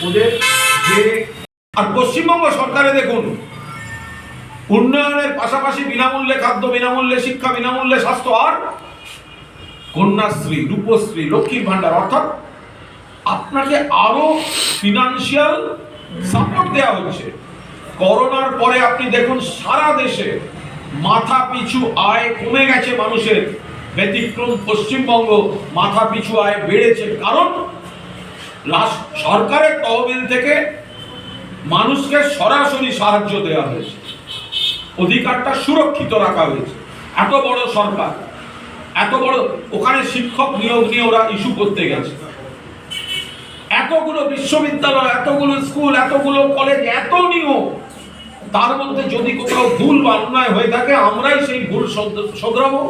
ওদের যে আর পশ্চিমবঙ্গ সরকারে দেখুন উন্নয়নের পাশাপাশি বিনামূল্যে খাদ্য, বিনামূল্যে শিক্ষা, বিনামূল্যে স্বাস্থ্য আর কন্যাশ্রী, রূপশ্রী, লক্ষ্মীর ভান্ডার, অর্থাৎ আপনাকে আরো ফিনান্সিয়াল সাপোর্ট দেওয়া হচ্ছে। করোনার পরে আপনি দেখুন সারা দেশে মাথা পিছু আয় কমে গেছে মানুষের, ব্যতিক্রম পশ্চিমবঙ্গ মাথা পিছু আয় বেড়েছে। কারণ সরকারের তহবিল থেকে মানুষকে সরাসরি সাহায্য দেওয়া হয়েছে, অধিকারটা সুরক্ষিত রাখা হয়েছে। এত বড় সরকার, এত বড়, ওখানে শিক্ষক নিয়োগ নিয়ে ওরা ইস্যু করতে গেছে, এতগুলো বিশ্ববিদ্যালয়, এতগুলো স্কুল, এতগুলো কলেজ, এত নিয়োগ, তার মধ্যে যদি কোথাও ভুল বা অন্যায় হয়ে থাকে আমরাই সেই ভুল শোধরাবো,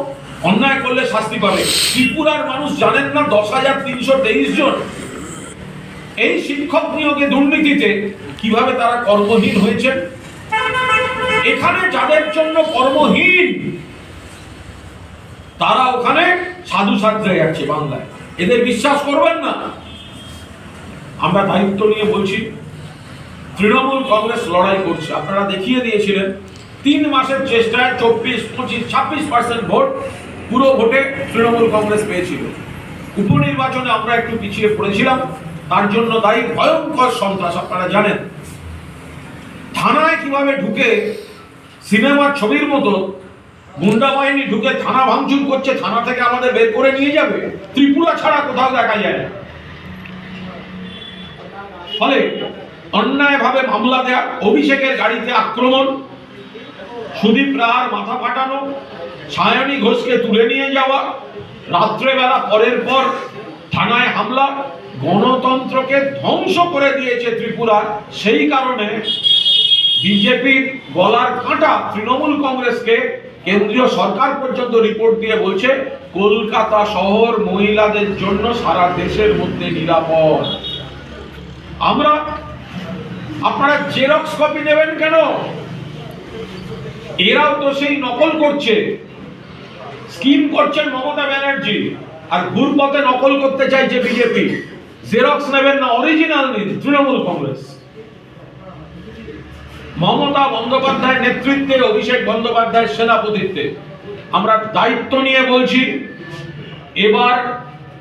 অন্যায় করলে শাস্তি পাবে। ত্রিপুরার মানুষ জানেন না 10,323 জন এই শিক্ষক নিয়োগে দুর্নীতিতে কিভাবে তারা কর্মহীন হয়েছে। এখানে যাদের জন্য কর্মহীন তারা ওখানে সাধু সাজতে যাচ্ছে বাংলায়, এদের বিশ্বাস করবেন না। আমরা দায়িত্ব নিয়ে বলছি, তৃণমূল কংগ্রেস লড়াই করছে। আপনারা দেখিয়ে দিয়েছিলেন 3 মাসের চেষ্টায় 24, 25, 26% ভোট, পুরো ভোটে তৃণমূল কংগ্রেস পেয়েছিল। উপনির্বাচনে আমরা একটু পিছিয়ে পড়েছিলাম, তার জন্য দায়ী ভয়ঙ্কর সন্ত্রাস। আপনারা জানেন থানায় কিভাবে ঢুকে সিনেমার ছবির মতো গুন্ডা বাহিনী ঢুকে থানা ভাঙচুর করছে, থানা থেকে আমাদের বের করে নিয়ে যাবে, ত্রিপুরা ছাড়া কোথাও দেখা যায় না। ফলে অন্যায়ভাবে মামলা দেয়া, অভিষেকের গাড়িতে আক্রমণ, সুদীপ রায়ের মাথা ফাটানো, সায়নী ঘোষকে তুলে নিয়ে যাওয়া, রাত্রেবেলা পরের পর থানায় হামলা, গণতন্ত্রকে ধ্বংস করে দিয়েছে ত্রিপুরা। সেই কারণে বিজেপির গলার কাঁটা তৃণমূল কংগ্রেসকে কেন্দ্রীয় সরকার পর্যন্ত রিপোর্ট দিয়ে বলছে কলকাতা শহর মহিলাদের জন্য সারা দেশের মধ্যে নিরাপদ। আপনারা জেরক্স কপি নেবেন কেন? এরাও তো সেই নকল করছে, স্কিম করছেন মমতা ব্যানার্জি, আর ঘুরপথে নকল করতে চাইছে বিজেপি। জেরক্স নেবেন না, অরিজিনাল নিন। তৃণমূল কংগ্রেস মমতা বন্দ্যোপাধ্যায়ের নেতৃত্বে, অভিষেক বন্দ্যোপাধ্যায়ের সেনাপতিত্বে আমরা দায়িত্ব নিয়ে বলছি, এবার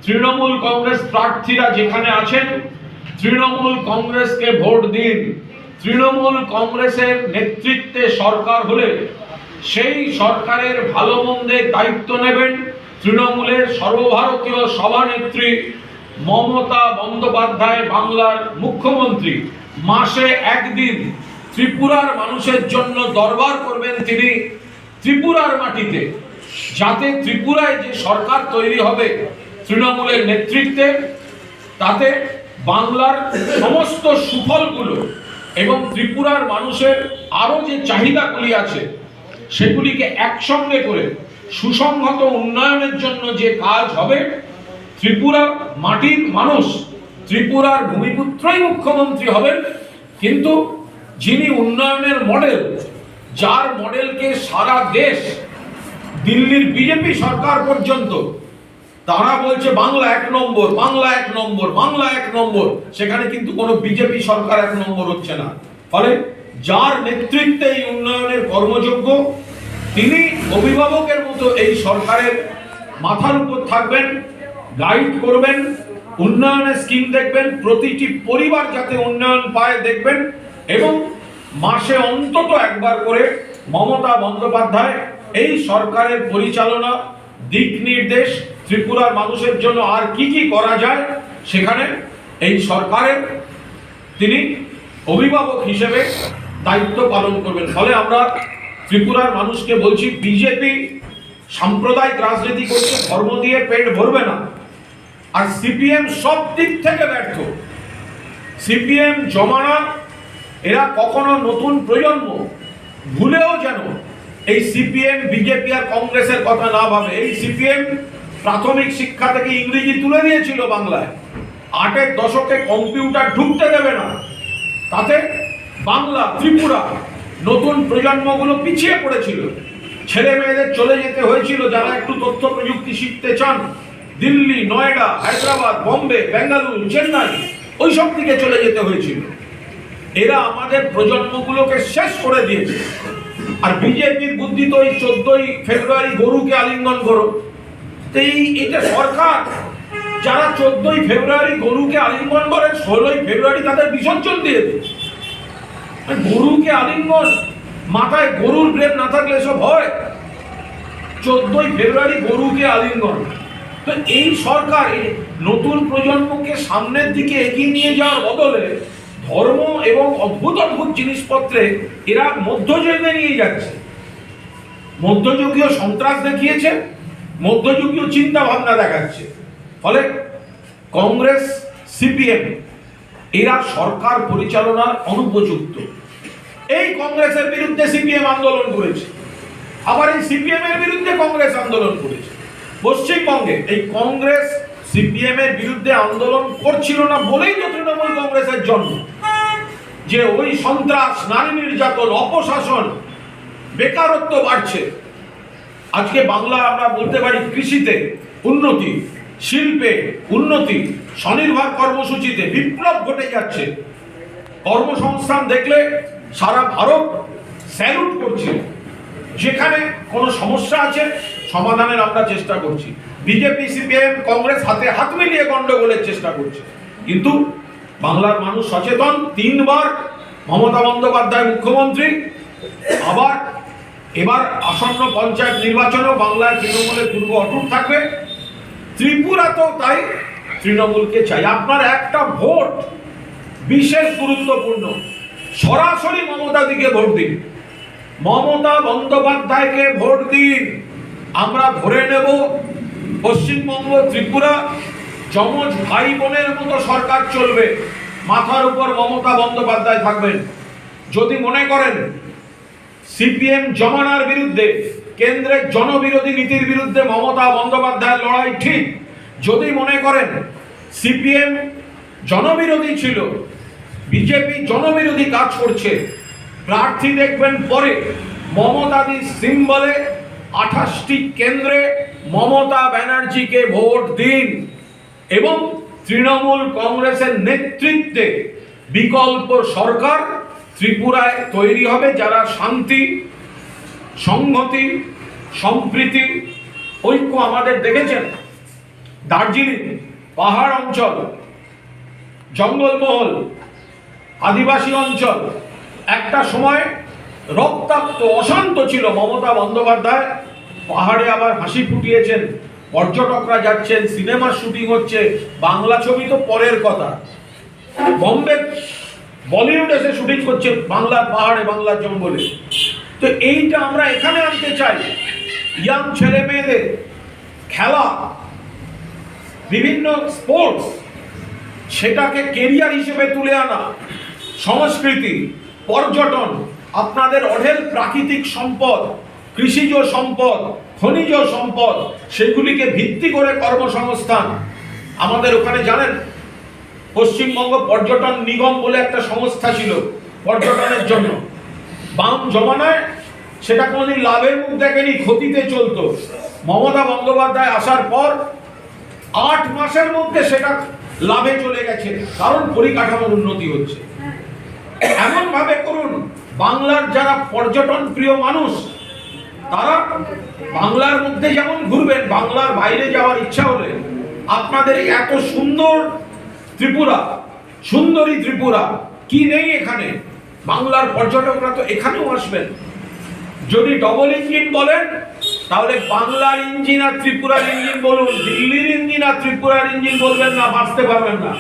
তৃণমূল কংগ্রেস প্রার্থীরা যেখানে আছেন তৃণমূল কংগ্রেসকে ভোট দিন। তৃণমূল কংগ্রেসের নেতৃত্বে সরকার হলে সেই সরকারের ভালো মন্দের দায়িত্ব নেবেন তৃণমূলের সর্বভারতীয় সভানেত্রী মমতা বন্দ্যোপাধ্যায়, বাংলার মুখ্যমন্ত্রী। মাসে একদিন ত্রিপুরার মানুষের জন্য দরবার করবেন তিনি ত্রিপুরার মাটিতে, যাতে ত্রিপুরায় যে সরকার তৈরি হবে তৃণমূলের নেতৃত্বে, তাতে বাংলার সমস্ত সুফলগুলো এবং ত্রিপুরার মানুষের আরো যে চাহিদাগুলি আছে সেগুলিকে একসঙ্গে করে সুসংহত উন্নয়নের জন্য যে কাজ হবে, ত্রিপুরার মাটির মানুষ, ত্রিপুরার ভূমিপুত্রই মুখ্যমন্ত্রী হবেন। কিন্তু যিনি উন্নয়নের মডেল, যার মডেলকে সারা দেশ, দিল্লির বিজেপি সরকার পর্যন্ত তারা বলছে বাংলা 1 নম্বর, বাংলা 1 নম্বর, বাংলা 1 নম্বর, সেখানে কিন্তু কোনো বিজেপি সরকার 1 নম্বর হচ্ছে না। ফলে যার নেতৃত্বে এই উন্নয়নের কর্মযোগ্য, তিনি অভিভাবকের মতো এই সরকারের মাথার উপর থাকবেন, গাইড করবেন, উন্নয়নের স্কিম দেখবেন, প্রতিটি পরিবার যাতে উন্নয়ন পায় দেখবেন, এবং মাসে অন্তত একবার করে মমতা বন্দ্যোপাধ্যায় এই সরকারের পরিচালনা, দিক নির্দেশ, ত্রিপুরার মানুষের জন্য আর কি কি করা যায় সেখানে এই সরকারের তিনি অভিভাবক হিসেবে দায়িত্ব পালন করবেন। ফলে আমরা ত্রিপুরার মানুষকে বলছি, বিজেপি সাম্প্রদায়িক রাজনীতি করছে, ধর্ম দিয়ে পেট ভরবে না। আর সিপিএম সব দিক থেকে ব্যর্থ। সিপিএম জমানা, এরা কখনো নতুন প্রজন্ম ভুলেও যেন এই সিপিএম, বিজেপি আর কংগ্রেসের কথা না ভাবে। এই সিপিএম প্রাথমিক শিক্ষা থেকে ইংরেজি তুলে দিয়েছিল বাংলায়, 8-এর দশকে কম্পিউটার ঢুকতে দেবে না, তাতে বাংলা, ত্রিপুরা নতুন প্রজন্মগুলো পিছিয়ে পড়েছিল। ছেলে মেয়েদের চলে যেতে হয়েছিল যারা একটু তথ্য প্রযুক্তি শিখতে চান, দিল্লি, নয়ডা, হায়দ্রাবাদ, বম্বে, বেঙ্গালুরু, চেন্নাই, ওই সব দিকে চলে যেতে হয়েছিল। এরা আমাদের প্রজন্মগুলোকে শেষ করে দিয়েছে। আর বিজেপির বুদ্ধি তো ওই 14ই ফেব্রুয়ারি গরুকে আলিঙ্গন করো। তো এইটা সরকার যারা 14ই ফেব্রুয়ারি গরুকে আলিঙ্গন করে 16ই ফেব্রুয়ারি তাদের বিসর্জন দিয়ে দেয়। গরুকে আলিঙ্গন, মাথায় গরুর ব্রেন না থাকলে এসব হয়? 14ই ফেব্রুয়ারি গরুকে আলিঙ্গন। তো এই সরকার নতুন প্রজন্মকে সামনের দিকে এগিয়ে নিয়ে যাওয়ার বদলে ধর্ম এবং অদ্ভুত অদ্ভুত জিনিসপত্রে এরা মধ্যযুগে নিয়ে যাচ্ছে। মধ্যযুগীয় সন্ত্রাস দেখিয়েছে, মধ্যযুগীয় চিন্তা ভাবনা দেখাচ্ছে। ফলে কংগ্রেস, সিপিএম এরা সরকার পরিচালনার অনুপযুক্ত। এই কংগ্রেসের বিরুদ্ধে সিপিএম আন্দোলন করেছে, আবার এই সিপিএম এর বিরুদ্ধে কংগ্রেস আন্দোলন করেছে। পশ্চিমবঙ্গে এই কংগ্রেস সিপিএম এর বিরুদ্ধে আন্দোলন করছিল না বলেই তো তৃণমূল কংগ্রেসের জন্ম। যে ওই সন্ত্রাস, নারী নির্যাতন, অপশাসন, বেকারত্ব বাড়ছে। আজকে বাংলা আমরা বলতে পারি কৃষিতে উন্নতি, শিল্পে উন্নতি, স্বনির্ভর কর্মসূচিতে বিপ্লব ঘটে যাচ্ছে। কর্মসংস্থান দেখলে সারা ভারত স্যালুট করছে। যেখানে কোনো সমস্যা আছে সমাধানের আমরা চেষ্টা করছি। বিজেপি, সিপিএম, কংগ্রেস হাতে হাত মিলিয়ে গন্ডগোলের চেষ্টা করছে। কিন্তু বাংলার মানুষ সচেতন। 3 বার মমতা বন্দ্যোপাধ্যায় মুখ্যমন্ত্রী, আবার এবার আসন্ন পঞ্চায়েত নির্বাচনেও বাংলায় তৃণমূলের দুর্গ অটুট থাকবে। ত্রিপুরাতেও তাই তৃণমূলকে চাই। আপনার একটা ভোট বিশেষ গুরুত্বপূর্ণ। সরাসরি মমতা দিকে ভোট দিন, মমতা বন্দ্যোপাধ্যায়কে ভোট দিন। আমরা ধরে নেব পশ্চিমবঙ্গ, ত্রিপুরা যমজ ভাই বোনের মতো সরকার চলবে, মাথার উপর মমতা বন্দ্যোপাধ্যায় থাকবেন। যদি মনে করেন সিপিএম জমানার বিরুদ্ধে, কেন্দ্রের জনবিরোধী নীতির বিরুদ্ধে মমতা বন্দ্যোপাধ্যায়ের লড়াই ঠিক, যদি মনে করেন সিপিএম জনবিরোধী ছিল, বিজেপি জনবিরোধী কাজ করছে, প্রার্থী দেখবেন পরে মমতাদি সিম্বলে 28টি কেন্দ্রে মমতা ব্যানার্জিকে ভোট দিন এবং তৃণমূল কংগ্রেসের নেতৃত্বে বিকল্প সরকার ত্রিপুরায় তৈরি হবে, যারা শান্তি, সংহতি, সম্প্রীতি, ঐক্য আমাদের দেখেছেন। দার্জিলিং পাহাড় অঞ্চল, জঙ্গলমহল, আদিবাসী অঞ্চল একটা সময় রক্তাক্ত, অশান্ত ছিল। মমতা বন্দ্যোপাধ্যায় পাহাড়ে আবার হাসি ফুটিয়েছেন, পর্যটকরা যাচ্ছেন, সিনেমার শুটিং হচ্ছে। বাংলা ছবি তো পরের কথা, বম্বে বলিউড এসে শুটিং করছে বাংলার পাহাড়ে, বাংলার জঙ্গলে। তো এইটা আমরা এখানে আনতে চাই। ইয়াং ছেলে মেয়েদের খেলা, বিভিন্ন স্পোর্টস, সেটাকে কেরিয়ার হিসেবে তুলে আনা, সংস্কৃতি, পর্যটন, আপনাদের অঢেল প্রাকৃতিক সম্পদ, কৃষিজ সম্পদ, খনিজ সম্পদ, সেগুলিকে ভিত্তি করে কর্মসংস্থান। আমাদের ওখানে জানেন পশ্চিমবঙ্গ পর্যটন নিগম বলে একটা সংস্থা ছিল পর্যটনের জন্য। বাম জমানায় সেটা কোনোদিন লাভের মুখ দেখেনি, ক্ষতিতে চলতো। মমতা বন্দ্যোপাধ্যায় আসার পর 8 মাসের মধ্যে সেটা লাভে চলে গেছে, কারণ পরিকাঠামোর উন্নতি হচ্ছে। এমন ভাবে করুন বাংলার যারা পর্যটন প্রিয় মানুষ তারা বাংলার মধ্যে যেমন ঘুরবেন, বাংলার বাইরে যাওয়ার ইচ্ছা হলে আপনাদের এই এত সুন্দর ত্রিপুরা, সুন্দরী ত্রিপুরা কি নেই এখানে? বাংলার পর্যটকরা তো এখানেও আসবেন। যদি ডবল ইঞ্জিন বলেন তাহলে বাংলার ইঞ্জিন আর ত্রিপুরার ইঞ্জিন বলুন, দিল্লির ইঞ্জিন আর ত্রিপুরার ইঞ্জিন বলবেন না, বাঁচতে পারবেন না।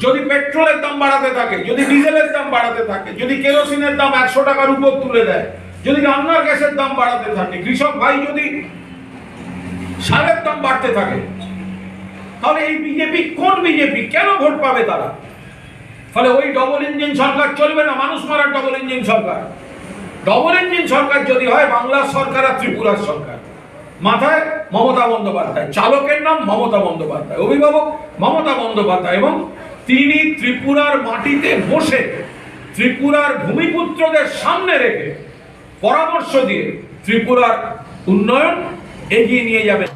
যদি পেট্রোলের দাম বাড়াতে থাকে, যদি ডিজেলের দাম বাড়াতে থাকে, যদি কেরোসিনের দাম 100 টাকার উপর তুলে দেয়, যদি রান্নার গ্যাসের দাম বাড়াতে থাকে, কৃষক ভাই যদি সারের দাম বাড়তে থাকে, তাহলে এই বিজেপি কোন বিজেপি? কেন ভোট পাবে তারা? ফলে ওই ডবল ইঞ্জিন সরকার চলবে না, মানুষ মারার ডবল ইঞ্জিন সরকার। ডবল ইঞ্জিন সরকার যদি হয় বাংলার সরকার আর ত্রিপুরার সরকার, মাথায় মমতা বন্দ্যোপাধ্যায়, চালকের নাম মমতা বন্দ্যোপাধ্যায়, অভিভাবক মমতা বন্দ্যোপাধ্যায়, এবং তিনি ত্রিপুরার মাটিতে বসে ত্রিপুরার ভূমিপুত্রদের সামনে রেখে পরামর্শ দিয়ে ত্রিপুরার উন্নয়ন এগিয়ে নিয়ে যাবেন।